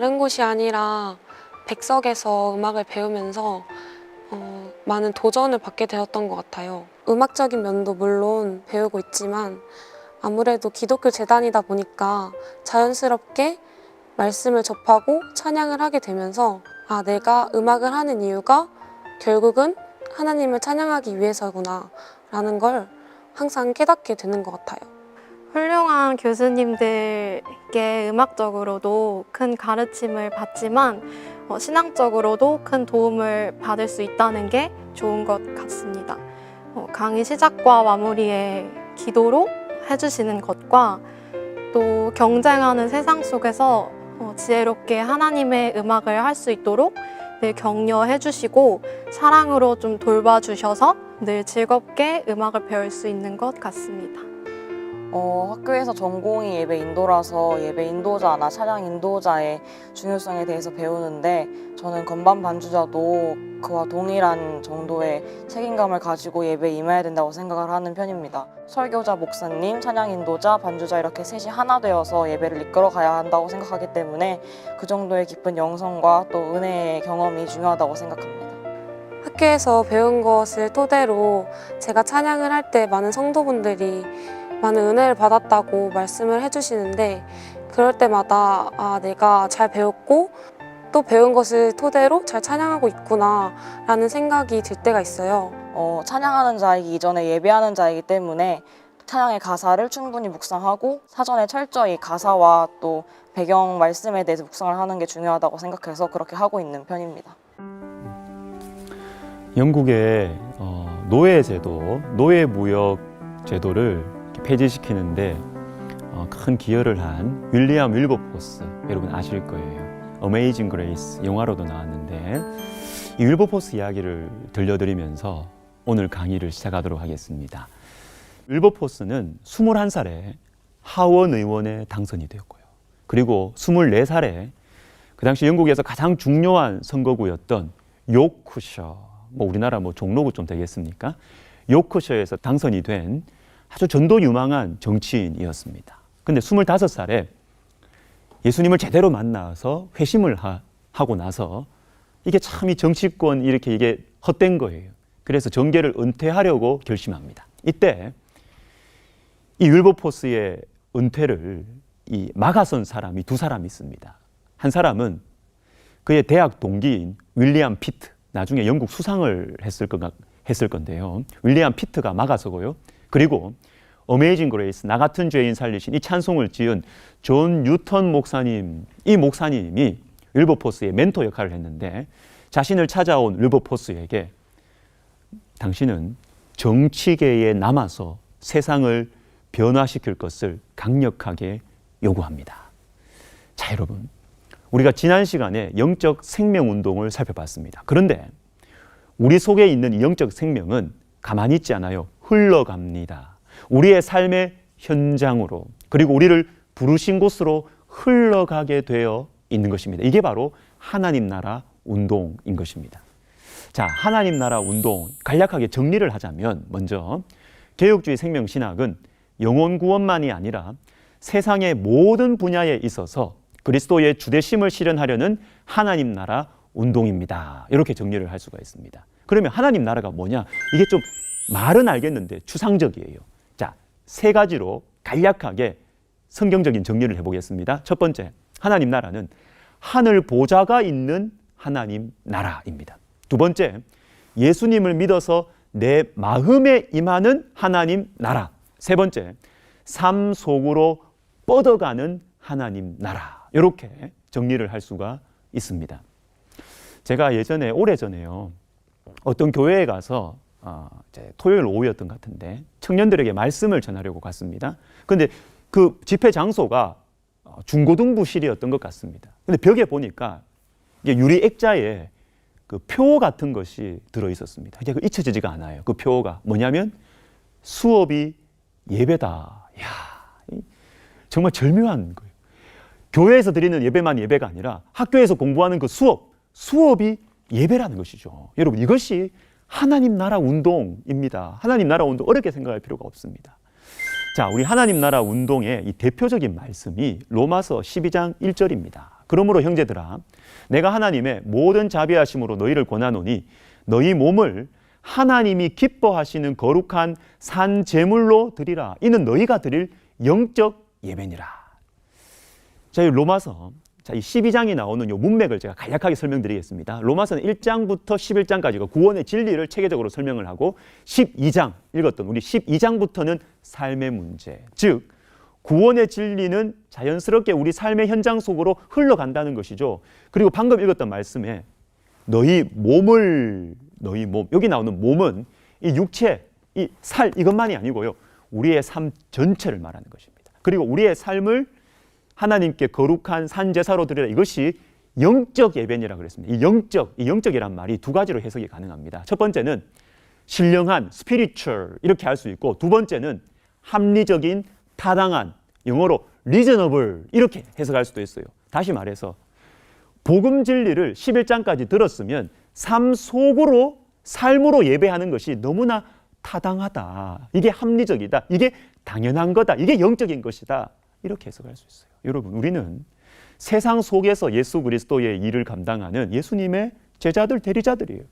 다른 곳이 아니라 백석에서 음악을 배우면서 많은 도전을 받게 되었던 것 같아요. 음악적인 면도 물론 배우고 있지만 아무래도 기독교 재단이다 보니까 자연스럽게 말씀을 접하고 찬양을 하게 되면서 내가 음악을 하는 이유가 결국은 하나님을 찬양하기 위해서구나 라는 걸 항상 깨닫게 되는 것 같아요. 훌륭한 교수님들께 음악적으로도 큰 가르침을 받지만 신앙적으로도 큰 도움을 받을 수 있다는 게 좋은 것 같습니다. 강의 시작과 마무리에 기도로 해주시는 것과 또 경쟁하는 세상 속에서 지혜롭게 하나님의 음악을 할 수 있도록 늘 격려해 주시고 사랑으로 좀 돌봐주셔서 늘 즐겁게 음악을 배울 수 있는 것 같습니다. 학교에서 전공이 예배 인도라서 예배 인도자나 찬양 인도자의 중요성에 대해서 배우는데 저는 건반 반주자도 그와 동일한 정도의 책임감을 가지고 예배에 임해야 된다고 생각을 하는 편입니다. 설교자, 목사님, 찬양 인도자, 반주자 이렇게 셋이 하나 되어서 예배를 이끌어 가야 한다고 생각하기 때문에 그 정도의 깊은 영성과 또 은혜의 경험이 중요하다고 생각합니다. 학교에서 배운 것을 토대로 제가 찬양을 할 때 많은 성도분들이 많은 은혜를 받았다고 말씀을 해주시는데 그럴 때마다 내가 잘 배웠고 또 배운 것을 토대로 잘 찬양하고 있구나 라는 생각이 들 때가 있어요. 찬양하는 자이기 이전에 예배하는 자이기 때문에 찬양의 가사를 충분히 묵상하고 사전에 철저히 가사와 또 배경 말씀에 대해서 묵상을 하는 게 중요하다고 생각해서 그렇게 하고 있는 편입니다. 영국의 노예제도, 노예무역 제도를 폐지시키는데 큰 기여를 한 윌리엄 윌버포스, 여러분 아실 거예요. 어메이징 그레이스 영화로도 나왔는데 이 윌버포스 이야기를 들려드리면서 오늘 강의를 시작하도록 하겠습니다. 윌버포스는 21살에 하원 의원에 당선이 되었고요. 그리고 24살에 그 당시 영국에서 가장 중요한 선거구였던 요크셔, 우리나라 종로구 좀 되겠습니까? 요크셔에서 당선이 된 아주 전도 유망한 정치인이었습니다. 근데 25살에 예수님을 제대로 만나서 회심을 하고 나서 이게 참 이 정치권 이게 헛된 거예요. 그래서 정계를 은퇴하려고 결심합니다. 이때 이 윌버포스의 은퇴를 막아선 사람이 두 사람이 있습니다. 한 사람은 그의 대학 동기인 윌리엄 피트, 나중에 영국 수상을 했을 건데요. 윌리엄 피트가 막아서고요. 그리고 어메이징 그레이스, 나 같은 죄인 살리신 이 찬송을 지은 존 뉴턴 목사님, 이 목사님이 윌버포스의 멘토 역할을 했는데 자신을 찾아온 윌버포스에게 당신은 정치계에 남아서 세상을 변화시킬 것을 강력하게 요구합니다. 자, 여러분, 우리가 지난 시간에 영적 생명 운동을 살펴봤습니다. 그런데 우리 속에 있는 이 영적 생명은 가만히 있지 않아요. 흘러갑니다. 우리의 삶의 현장으로, 그리고 우리를 부르신 곳으로 흘러가게 되어 있는 것입니다. 이게 바로 하나님 나라 운동인 것입니다. 자, 하나님 나라 운동 간략하게 정리를 하자면 먼저 개혁주의 생명신학은 영혼 구원만이 아니라 세상의 모든 분야에 있어서 그리스도의 주대심을 실현하려는 하나님 나라 운동입니다. 이렇게 정리를 할 수가 있습니다. 그러면 하나님 나라가 뭐냐? 이게 좀 말은 알겠는데 추상적이에요. 자, 세 가지로 간략하게 성경적인 정리를 해보겠습니다. 첫 번째, 하나님 나라는 하늘 보좌가 있는 하나님 나라입니다. 두 번째, 예수님을 믿어서 내 마음에 임하는 하나님 나라. 세 번째, 삶 속으로 뻗어가는 하나님 나라. 이렇게 정리를 할 수가 있습니다. 제가 예전에, 오래전에요, 어떤 교회에 가서 토요일 오후였던 것 같은데 청년들에게 말씀을 전하려고 갔습니다. 그런데 그 집회 장소가 중고등부실이었던 것 같습니다. 근데 벽에 보니까 이게 유리 액자에 그 표 같은 것이 들어 있었습니다. 이게 잊혀지지가 않아요. 그 표가 뭐냐면 수업이 예배다. 이야, 정말 절묘한 거예요. 교회에서 드리는 예배만 예배가 아니라 학교에서 공부하는 그 수업이 예배라는 것이죠. 여러분, 이것이 하나님 나라 운동입니다. 하나님 나라 운동 어렵게 생각할 필요가 없습니다. 자, 우리 하나님 나라 운동의 이 대표적인 말씀이 로마서 12장 1절입니다. 그러므로 형제들아, 내가 하나님의 모든 자비하심으로 너희를 권하노니 너희 몸을 하나님이 기뻐하시는 거룩한 산 제물로 드리라. 이는 너희가 드릴 영적 예배니라. 자, 이 로마서, 자, 이 12장이 나오는 이 문맥을 제가 간략하게 설명드리겠습니다. 로마서는 1장부터 11장까지가 구원의 진리를 체계적으로 설명을 하고 12장 읽었던 우리 12장부터는 삶의 문제, 즉 구원의 진리는 자연스럽게 우리 삶의 현장 속으로 흘러간다는 것이죠. 그리고 방금 읽었던 말씀에 너희 몸, 여기 나오는 몸은 이 육체, 이 살 이것만이 아니고요. 우리의 삶 전체를 말하는 것입니다. 그리고 우리의 삶을 하나님께 거룩한 산제사로 드리라. 이것이 영적 예배니라 그랬습니다. 이 영적이란 말이 두 가지로 해석이 가능합니다. 첫 번째는 신령한, spiritual 이렇게 할 수 있고, 두 번째는 합리적인, 타당한, 영어로 reasonable 이렇게 해석할 수도 있어요. 다시 말해서 복음 진리를 11장까지 들었으면 삶 속으로, 삶으로 예배하는 것이 너무나 타당하다. 이게 합리적이다. 이게 당연한 거다. 이게 영적인 것이다. 이렇게 해석할 수 있어요. 여러분, 우리는 세상 속에서 예수 그리스도의 일을 감당하는 예수님의 제자들, 대리자들이에요.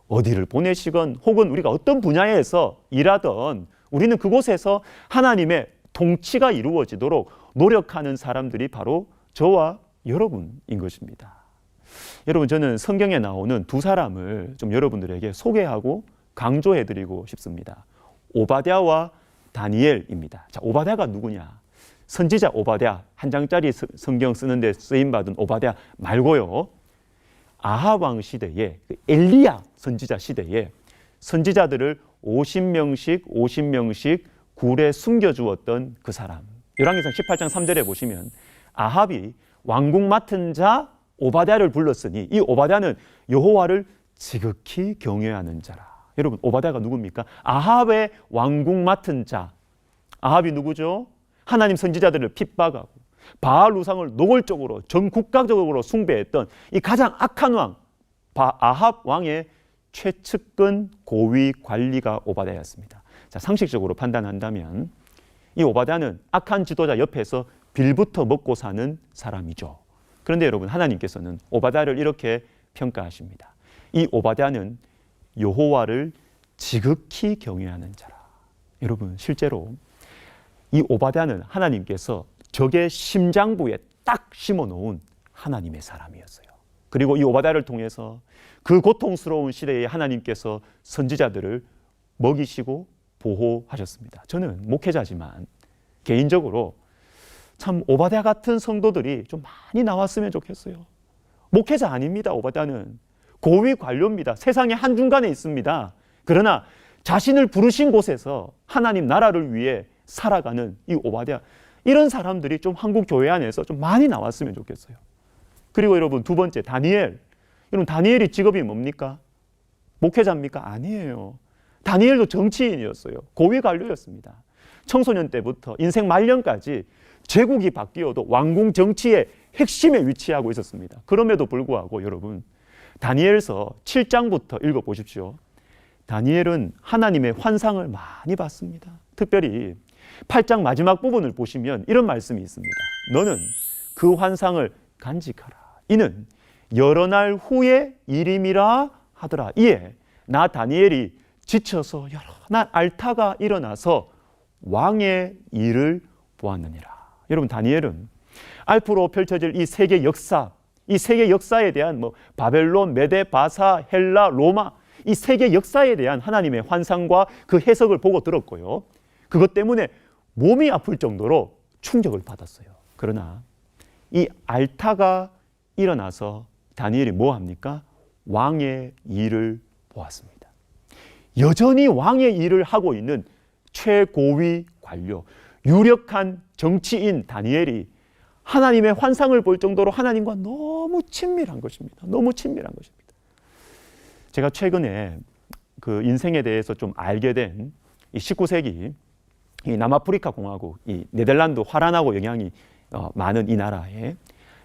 어디를 보내시건 혹은 우리가 어떤 분야에서 일하던 우리는 그곳에서 하나님의 통치가 이루어지도록 노력하는 사람들이 바로 저와 여러분인 것입니다. 여러분, 저는 성경에 나오는 두 사람을 좀 여러분들에게 소개하고 강조해드리고 싶습니다. 오바댜와 다니엘입니다. 자, 오바댜가 누구냐? 선지자 오바댜, 한 장짜리 성경 쓰는데 쓰임받은 오바댜 말고요. 아합 왕 시대에, 엘리야 선지자 시대에 선지자들을 50명씩 굴에 숨겨주었던 그 사람. 열왕기상 18장 3절에 보시면 아합이 왕궁 맡은 자 오바댜를 불렀으니 이 오바댜는 여호와를 지극히 경외하는 자라. 여러분, 오바댜가 누굽니까? 아합의 왕궁 맡은 자. 아합이 누구죠? 하나님 선지자들을 핍박하고 바알 우상을 노골적으로 전 국가적으로 숭배했던 이 가장 악한 왕, 아합 왕의 최측근 고위 관리가 오바댜였습니다. 자, 상식적으로 판단한다면 이 오바댜는 악한 지도자 옆에서 빌부터 먹고 사는 사람이죠. 그런데 여러분, 하나님께서는 오바댜를 이렇게 평가하십니다. 이 오바댜는 여호와를 지극히 경외하는 자라. 여러분, 실제로 이 오바댜는 하나님께서 적의 심장부에 딱 심어놓은 하나님의 사람이었어요. 그리고 이 오바댜를 통해서 그 고통스러운 시대에 하나님께서 선지자들을 먹이시고 보호하셨습니다. 저는 목회자지만 개인적으로 참 오바댜 같은 성도들이 좀 많이 나왔으면 좋겠어요. 목회자 아닙니다. 오바댜는 고위 관료입니다. 세상의 한중간에 있습니다. 그러나 자신을 부르신 곳에서 하나님 나라를 위해 살아가는 이 오바댜, 이런 사람들이 좀 한국 교회 안에서 좀 많이 나왔으면 좋겠어요. 그리고 여러분, 두 번째, 다니엘. 여러분, 다니엘이 직업이 뭡니까? 목회자입니까? 아니에요. 다니엘도 정치인이었어요. 고위 관료였습니다. 청소년 때부터 인생 말년까지 제국이 바뀌어도 왕궁 정치의 핵심에 위치하고 있었습니다. 그럼에도 불구하고 여러분, 다니엘서 7장부터 읽어보십시오. 다니엘은 하나님의 환상을 많이 봤습니다. 특별히 8장 마지막 부분을 보시면 이런 말씀이 있습니다. 너는 그 환상을 간직하라. 이는 여러 날 후의 일임이라 하더라. 이에 나 다니엘이 지쳐서 여러 날 앓다가 일어나서 왕의 일을 보았느니라. 여러분, 다니엘은 앞으로 펼쳐질 이 세계 역사, 이 세계 역사에 대한 바벨론, 메데, 바사, 헬라, 로마, 이 세계 역사에 대한 하나님의 환상과 그 해석을 보고 들었고요. 그것 때문에 몸이 아플 정도로 충격을 받았어요. 그러나 이 앓다가 일어나서 다니엘이 뭐 합니까? 왕의 일을 보았습니다. 여전히 왕의 일을 하고 있는 최고위 관료, 유력한 정치인 다니엘이 하나님의 환상을 볼 정도로 하나님과 너무 친밀한 것입니다. 너무 친밀한 것입니다. 제가 최근에 그 인생에 대해서 좀 알게 된 이 19세기 이 남아프리카 공화국, 이 네덜란드 화란하고 영향이 많은 이 나라에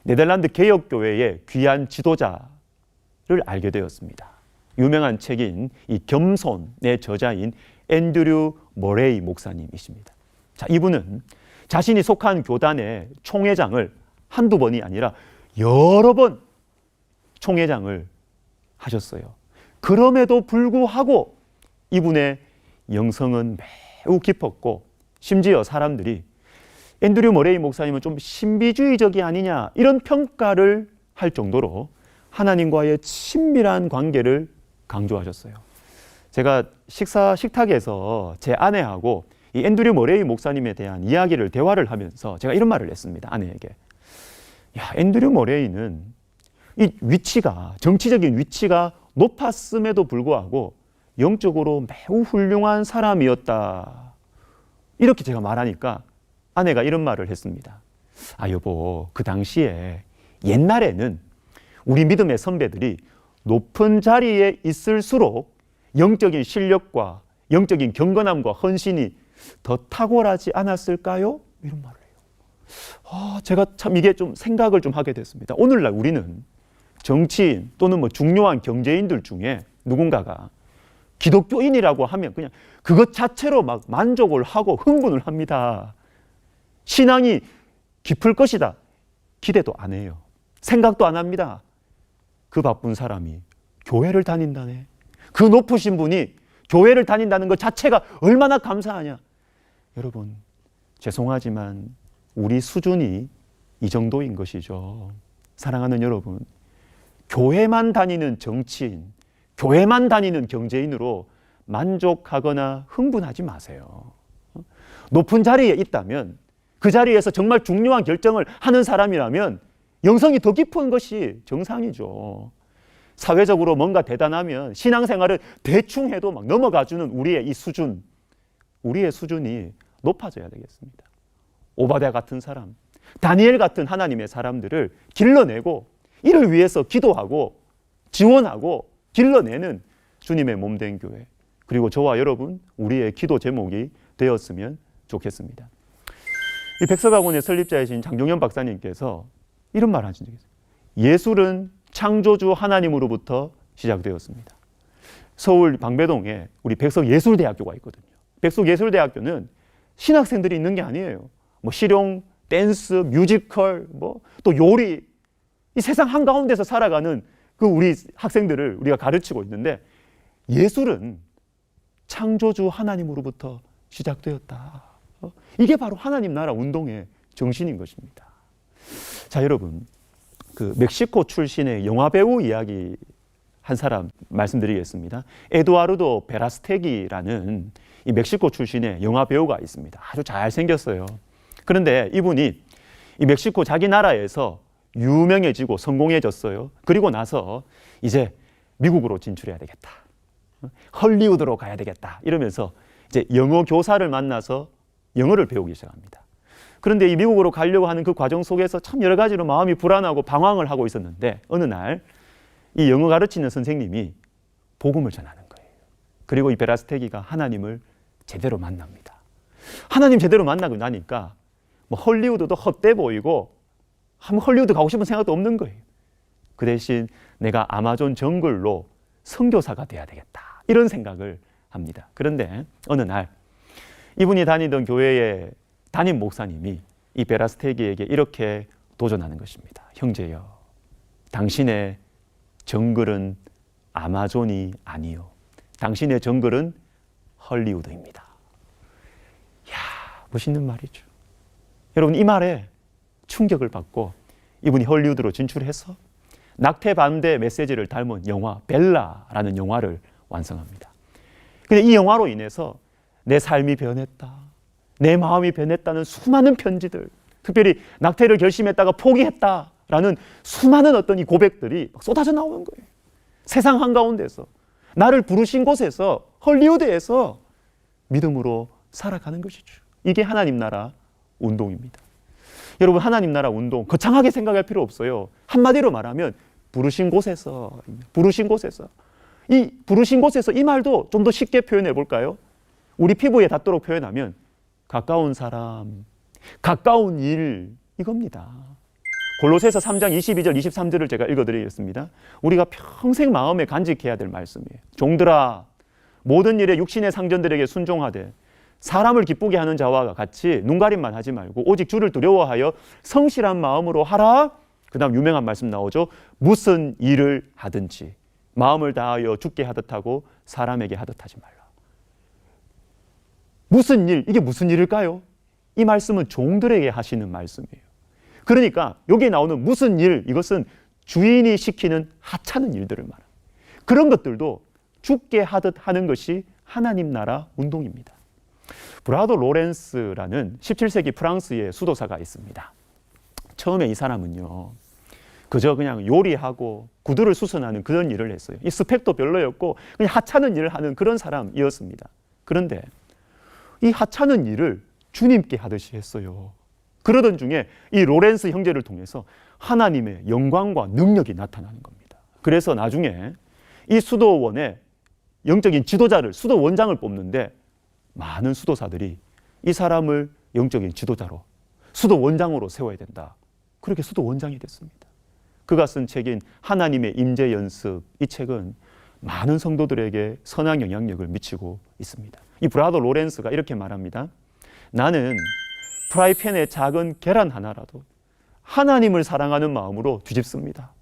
네덜란드 개혁교회의 귀한 지도자를 알게 되었습니다. 유명한 책인 이 겸손의 저자인 앤드류 머레이 목사님이십니다. 자, 이분은 자신이 속한 교단의 총회장을 한두 번이 아니라 여러 번 총회장을 하셨어요. 그럼에도 불구하고 이분의 영성은 매우 깊었고, 심지어 사람들이 앤드류 머레이 목사님은 좀 신비주의적이 아니냐 이런 평가를 할 정도로 하나님과의 친밀한 관계를 강조하셨어요. 제가 식탁에서 제 아내하고 이 앤드류 머레이 목사님에 대한 대화를 하면서 제가 이런 말을 했습니다. 아내에게. 야, 앤드류 머레이는 이 위치가, 정치적인 위치가 높았음에도 불구하고 영적으로 매우 훌륭한 사람이었다. 이렇게 제가 말하니까 아내가 이런 말을 했습니다. 아, 여보, 그 당시에 옛날에는 우리 믿음의 선배들이 높은 자리에 있을수록 영적인 실력과 영적인 경건함과 헌신이 더 탁월하지 않았을까요? 이런 말을 해요. 제가 참 이게 좀 생각을 좀 하게 됐습니다. 오늘날 우리는 정치인 또는 뭐 중요한 경제인들 중에 누군가가 기독교인이라고 하면 그냥 그것 자체로 막 만족을 하고 흥분을 합니다. 신앙이 깊을 것이다. 기대도 안 해요. 생각도 안 합니다. 그 바쁜 사람이 교회를 다닌다네. 그 높으신 분이 교회를 다닌다는 것 자체가 얼마나 감사하냐. 여러분, 죄송하지만 우리 수준이 이 정도인 것이죠. 사랑하는 여러분, 교회만 다니는 정치인, 교회만 다니는 경제인으로 만족하거나 흥분하지 마세요. 높은 자리에 있다면, 그 자리에서 정말 중요한 결정을 하는 사람이라면 영성이 더 깊은 것이 정상이죠. 사회적으로 뭔가 대단하면 신앙생활을 대충 해도 막 넘어가주는 우리의 이 수준, 우리의 수준이 높아져야 되겠습니다. 오바댜 같은 사람, 다니엘 같은 하나님의 사람들을 길러내고 이를 위해서 기도하고 지원하고 길러내는 주님의 몸된 교회, 그리고 저와 여러분 우리의 기도 제목이 되었으면 좋겠습니다. 이 백석학원의 설립자이신 장종현 박사님께서 이런 말 하신 적이 있어요. 예술은 창조주 하나님으로부터 시작되었습니다. 서울 방배동에 우리 백석예술대학교가 있거든요. 백석예술대학교는 신학생들이 있는 게 아니에요. 뭐 실용, 댄스, 뮤지컬, 뭐 또 요리, 이 세상 한가운데서 살아가는 그 우리 학생들을 우리가 가르치고 있는데, 예술은 창조주 하나님으로부터 시작되었다. 이게 바로 하나님 나라 운동의 정신인 것입니다. 자, 여러분, 그 멕시코 출신의 영화 배우 이야기 한 사람 말씀드리겠습니다. 에두아르도 베라스테기라는 이 멕시코 출신의 영화 배우가 있습니다. 아주 잘생겼어요. 그런데 이분이 이 멕시코 자기 나라에서 유명해지고 성공해졌어요. 그리고 나서 이제 미국으로 진출해야 되겠다. 헐리우드로 가야 되겠다. 이러면서 이제 영어 교사를 만나서 영어를 배우기 시작합니다. 그런데 이 미국으로 가려고 하는 그 과정 속에서 참 여러 가지로 마음이 불안하고 방황을 하고 있었는데, 어느 날 이 영어 가르치는 선생님이 복음을 전하는 거예요. 그리고 이 베라스테기가 하나님을 제대로 만납니다. 하나님 제대로 만나고 나니까 뭐 헐리우드도 헛돼 보이고 한번 헐리우드 가고 싶은 생각도 없는 거예요. 그 대신 내가 아마존 정글로 선교사가 돼야 되겠다, 이런 생각을 합니다. 그런데 어느 날 이분이 다니던 교회의 담임 목사님이 이 베라스테기에게 이렇게 도전하는 것입니다. 형제여, 당신의 정글은 아마존이 아니요, 당신의 정글은 헐리우드입니다. 이야, 멋있는 말이죠. 여러분, 이 말에 충격을 받고 이분이 헐리우드로 진출해서 낙태 반대 메시지를 담은 영화 벨라라는 영화를 완성합니다. 근데 이 영화로 인해서 내 삶이 변했다, 내 마음이 변했다는 수많은 편지들, 특별히 낙태를 결심했다가 포기했다라는 수많은 어떤 이 고백들이 막 쏟아져 나오는 거예요. 세상 한가운데서 나를 부르신 곳에서, 헐리우드에서 믿음으로 살아가는 것이죠. 이게 하나님 나라 운동입니다. 여러분, 하나님 나라 운동 거창하게 생각할 필요 없어요. 한마디로 말하면 부르신 곳에서, 부르신 곳에서. 이 부르신 곳에서, 이 말도 좀 더 쉽게 표현해 볼까요? 우리 피부에 닿도록 표현하면 가까운 사람, 가까운 일, 이겁니다. 골로새서 3장 22절 23절을 제가 읽어드리겠습니다. 우리가 평생 마음에 간직해야 될 말씀이에요. 종들아, 모든 일에 육신의 상전들에게 순종하되 사람을 기쁘게 하는 자와 같이 눈가림만 하지 말고 오직 주를 두려워하여 성실한 마음으로 하라. 그 다음 유명한 말씀 나오죠. 무슨 일을 하든지 마음을 다하여 주께 하듯 하고 사람에게 하듯 하지 말라. 무슨 일, 이게 무슨 일일까요? 이 말씀은 종들에게 하시는 말씀이에요. 그러니까 여기에 나오는 무슨 일, 이것은 주인이 시키는 하찮은 일들을 말합니다. 그런 것들도 주께 하듯 하는 것이 하나님 나라 운동입니다. 브라도 로렌스라는 17세기 프랑스의 수도사가 있습니다. 처음에 이 사람은요, 그저 그냥 요리하고 구두를 수선하는 그런 일을 했어요. 이 스펙도 별로였고 그냥 하찮은 일을 하는 그런 사람이었습니다. 그런데 이 하찮은 일을 주님께 하듯이 했어요. 그러던 중에 이 로렌스 형제를 통해서 하나님의 영광과 능력이 나타나는 겁니다. 그래서 나중에 이 수도원의 영적인 지도자를, 수도원장을 뽑는데 많은 수도사들이 이 사람을 영적인 지도자로, 수도원장으로 세워야 된다. 그렇게 수도원장이 됐습니다. 그가 쓴 책인 하나님의 임재 연습, 이 책은 많은 성도들에게 선한 영향력을 미치고 있습니다. 이 브라더 로렌스가 이렇게 말합니다. 나는 프라이팬에 작은 계란 하나라도 하나님을 사랑하는 마음으로 뒤집습니다.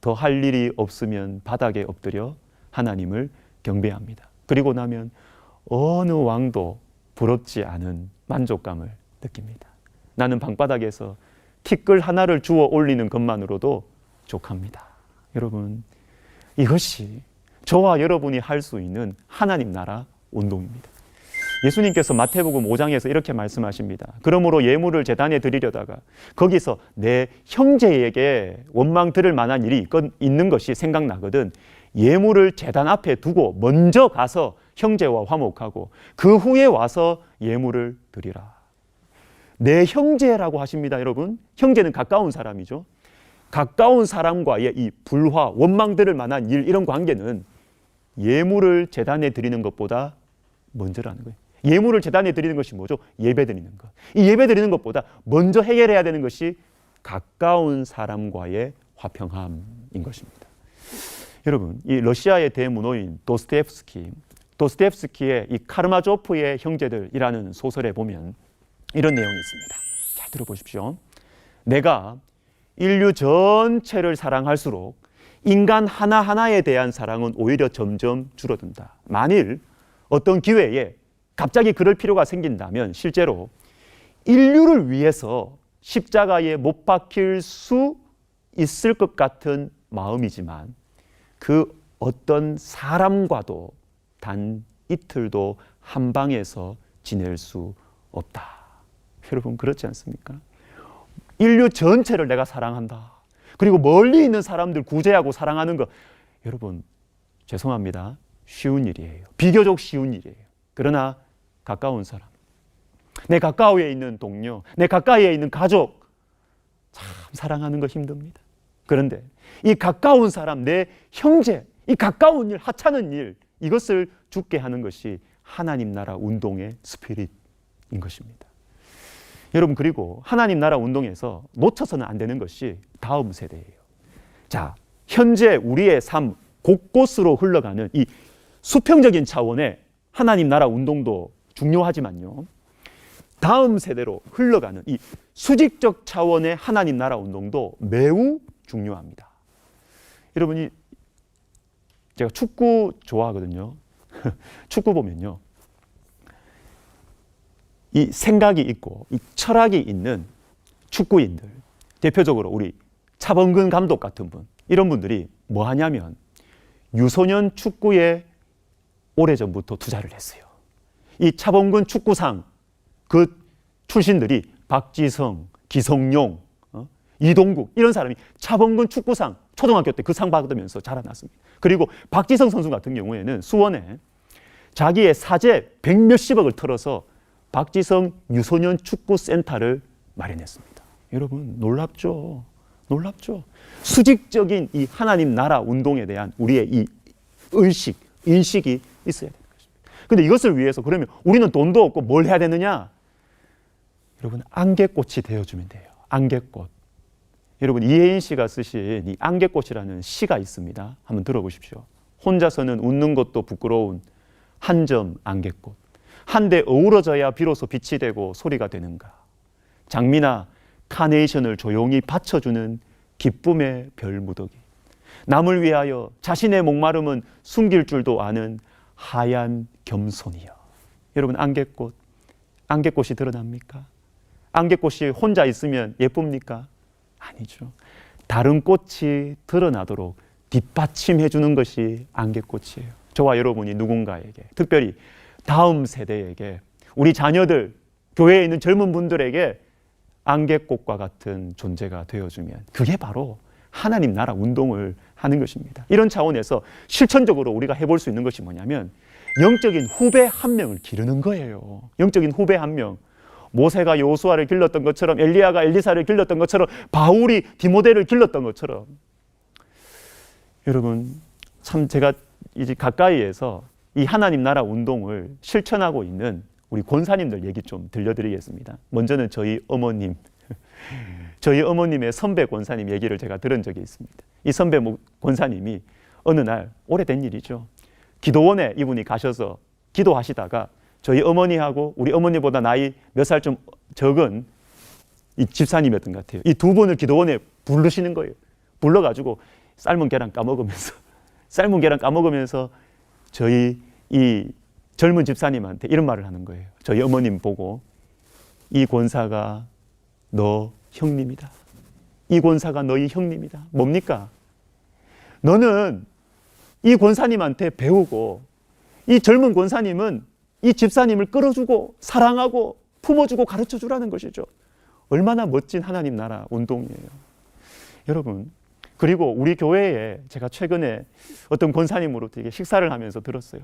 더 할 일이 없으면 바닥에 엎드려 하나님을 경배합니다. 그리고 나면 어느 왕도 부럽지 않은 만족감을 느낍니다. 나는 방바닥에서 티끌 하나를 주워 올리는 것만으로도 족합니다. 여러분, 이것이 저와 여러분이 할 수 있는 하나님 나라 운동입니다. 예수님께서 마태복음 5장에서 이렇게 말씀하십니다. 그러므로 예물을 제단에 드리려다가 거기서 내 형제에게 원망 들을 만한 일이 있는 것이 생각나거든 예물을 제단 앞에 두고 먼저 가서 형제와 화목하고 그 후에 와서 예물을 드리라. 내 형제라고 하십니다, 여러분. 형제는 가까운 사람이죠. 가까운 사람과의 이 불화, 원망 들을 만한 일, 이런 관계는 예물을 제단에 드리는 것보다 먼저라는 거예요. 예물을 제단에 드리는 것이 뭐죠? 예배 드리는 것. 이 예배 드리는 것보다 먼저 해결해야 되는 것이 가까운 사람과의 화평함인 것입니다. 여러분, 이 러시아의 대문호인 도스토옙스키의 이 카르마조프의 형제들이라는 소설에 보면 이런 내용이 있습니다. 잘 들어보십시오. 내가 인류 전체를 사랑할수록 인간 하나하나에 대한 사랑은 오히려 점점 줄어든다. 만일 어떤 기회에 갑자기 그럴 필요가 생긴다면 실제로 인류를 위해서 십자가에 못 박힐 수 있을 것 같은 마음이지만 그 어떤 사람과도 단 이틀도 한 방에서 지낼 수 없다. 여러분, 그렇지 않습니까? 인류 전체를 내가 사랑한다. 그리고 멀리 있는 사람들 구제하고 사랑하는 것, 여러분 죄송합니다. 쉬운 일이에요. 비교적 쉬운 일이에요. 그러나 가까운 사람, 내 가까이에 있는 동료, 내 가까이에 있는 가족, 참 사랑하는 거 힘듭니다. 그런데 이 가까운 사람, 내 형제, 이 가까운 일, 하찮은 일, 이것을 죽게 하는 것이 하나님 나라 운동의 스피릿인 것입니다. 여러분, 그리고 하나님 나라 운동에서 놓쳐서는 안 되는 것이 다음 세대예요. 자, 현재 우리의 삶 곳곳으로 흘러가는 이 수평적인 차원의 하나님 나라 운동도 중요하지만요, 다음 세대로 흘러가는 이 수직적 차원의 하나님 나라 운동도 매우 중요합니다. 여러분이, 제가 축구 좋아하거든요. 축구 보면요, 이 생각이 있고 이 철학이 있는 축구인들, 대표적으로 우리 차범근 감독 같은 분, 이런 분들이 뭐 하냐면 유소년 축구에 오래전부터 투자를 했어요. 이 차범근 축구상 그 출신들이 박지성, 기성용, 이동국, 이런 사람이 차범근 축구상 초등학교 때 그 상 받으면서 자라났습니다. 그리고 박지성 선수 같은 경우에는 수원에 자기의 사재 100몇십억을 털어서 박지성 유소년 축구센터를 마련했습니다. 여러분, 놀랍죠? 놀랍죠? 수직적인 이 하나님 나라 운동에 대한 우리의 이 인식이 있어야 되는 것입니다. 근데 이것을 위해서 그러면 우리는 돈도 없고 뭘 해야 되느냐? 여러분, 안개꽃이 되어주면 돼요. 안개꽃. 여러분, 이혜인 씨가 쓰신 이 안개꽃이라는 시가 있습니다. 한번 들어보십시오. 혼자서는 웃는 것도 부끄러운 한 점 안개꽃. 한데 어우러져야 비로소 빛이 되고 소리가 되는가. 장미나 카네이션을 조용히 받쳐주는 기쁨의 별무더기. 남을 위하여 자신의 목마름은 숨길 줄도 아는 하얀 겸손이여. 여러분, 안개꽃이 드러납니까? 안개꽃이 혼자 있으면 예쁩니까? 아니죠. 다른 꽃이 드러나도록 뒷받침해 주는 것이 안개꽃이에요. 저와 여러분이 누군가에게, 특별히 다음 세대에게, 우리 자녀들, 교회에 있는 젊은 분들에게 안개꽃과 같은 존재가 되어주면 그게 바로 하나님 나라 운동을 하는 것입니다. 이런 차원에서 실천적으로 우리가 해볼 수 있는 것이 뭐냐면 영적인 후배 한 명을 기르는 거예요. 영적인 후배 한 명. 모세가 여호수아를 길렀던 것처럼, 엘리야가 엘리사를 길렀던 것처럼, 바울이 디모데를 길렀던 것처럼. 여러분, 참 제가 이제 가까이에서 이 하나님 나라 운동을 실천하고 있는 우리 권사님들 얘기 좀 들려드리겠습니다. 먼저는 저희 어머님의 선배 권사님 얘기를 제가 들은 적이 있습니다. 이 선배 권사님이 어느 날, 오래된 일이죠, 기도원에 이분이 가셔서 기도하시다가 저희 어머니하고 우리 어머니보다 나이 몇 살 좀 적은 이 집사님이었던 것 같아요. 이 두 분을 기도원에 부르시는 거예요. 불러가지고 삶은 계란 까먹으면서 저희 이 젊은 집사님한테 이런 말을 하는 거예요. 저희 어머님 보고, 이 권사가 너 형님이다. 이 권사가 너희 형님이다. 뭡니까? 너는 이 권사님한테 배우고, 이 젊은 권사님은 이 집사님을 끌어주고 사랑하고 품어주고 가르쳐주라는 것이죠. 얼마나 멋진 하나님 나라 운동이에요. 여러분, 그리고 우리 교회에 제가 최근에 어떤 권사님으로부터 이게 식사를 하면서 들었어요.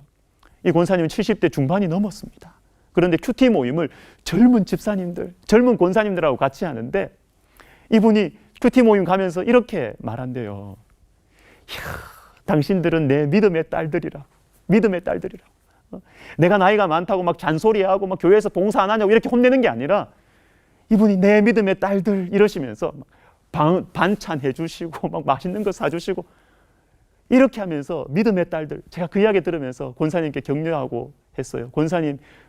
이 권사님은 70대 중반이 넘었습니다. 그런데 큐티 모임을 젊은 집사님들, 젊은 권사님들하고 같이 하는데 이분이 큐티 모임 가면서 이렇게 말한대요. 이야, 당신들은 내 믿음의 딸들이라. 믿음의 딸들이라. 내가 나이가 많다고 막 잔소리하고 막 교회에서 봉사 안 하냐고 이렇게 혼내는 게 아니라 이분이 내 믿음의 딸들 이러시면서 반찬 해주시고 막 맛있는 거 사주시고 이렇게 하면서 믿음의 딸들, 제가 그 이야기 들으면서 권사님께 격려하고 했어요.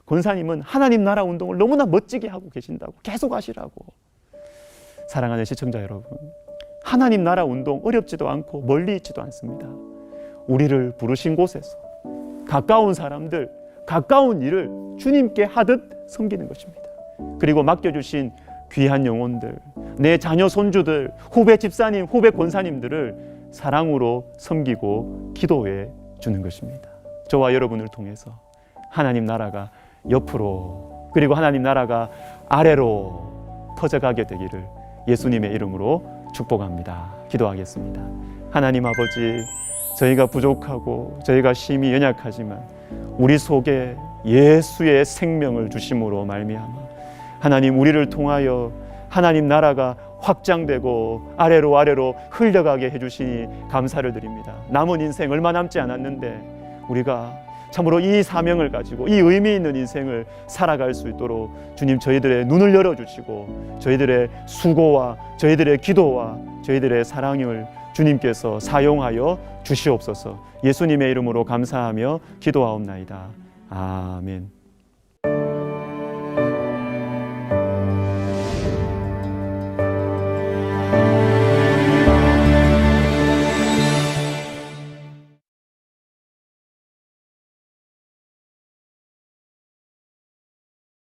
권사님은 하나님 나라 운동을 너무나 멋지게 하고 계신다고, 계속 하시라고. 사랑하는 시청자 여러분, 하나님 나라 운동 어렵지도 않고 멀리 있지도 않습니다. 우리를 부르신 곳에서 가까운 사람들, 가까운 일을 주님께 하듯 섬기는 것입니다. 그리고 맡겨주신 귀한 영혼들, 내 자녀 손주들, 후배 집사님, 후배 권사님들을 사랑으로 섬기고 기도해 주는 것입니다. 저와 여러분을 통해서 하나님 나라가 옆으로, 그리고 하나님 나라가 아래로 퍼져가게 되기를 예수님의 이름으로 축복합니다. 기도하겠습니다. 하나님 아버지, 저희가 부족하고 저희가 심히 연약하지만 우리 속에 예수의 생명을 주심으로 말미암아 하나님, 우리를 통하여 하나님 나라가 확장되고 아래로 흘려가게 해주시니 감사를 드립니다. 남은 인생 얼마 남지 않았는데 우리가 참으로 이 사명을 가지고 이 의미 있는 인생을 살아갈 수 있도록 주님, 저희들의 눈을 열어주시고 저희들의 수고와 저희들의 기도와 저희들의 사랑을 주님께서 사용하여 주시옵소서. 예수님의 이름으로 감사하며 기도하옵나이다. 아멘.